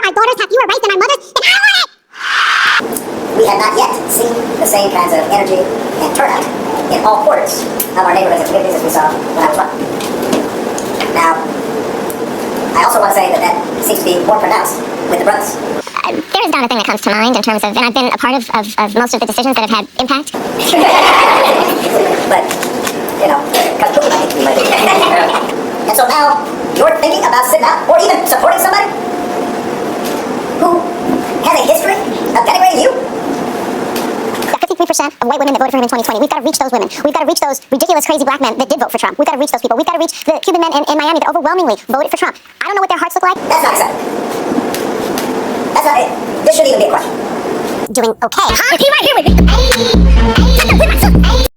our daughters have fewer rights than our mothers, then I want it! We have not yet seen the same kinds of energy and turnout in all quarters of our neighborhoods and communities as we saw when I was one. Now, I also want to say that that seems to be more pronounced with the brothers. There is not a thing that comes to mind in terms of, and I've been a part of most of the decisions that have had impact. But, you know, because you might be. And so now, you're thinking about sitting out or even supporting somebody who has a history of denigrating you? 53% of white women that voted for him in 2020. We've got to reach those women. We've got to reach those ridiculous, crazy black men that did vote for Trump. We've got to reach those people. We've got to reach the Cuban men in Miami that overwhelmingly voted for Trump. I don't know what their hearts look like. That's not acceptable. That's not it. This shouldn't even be a question. Doing okay. Is he right here with me?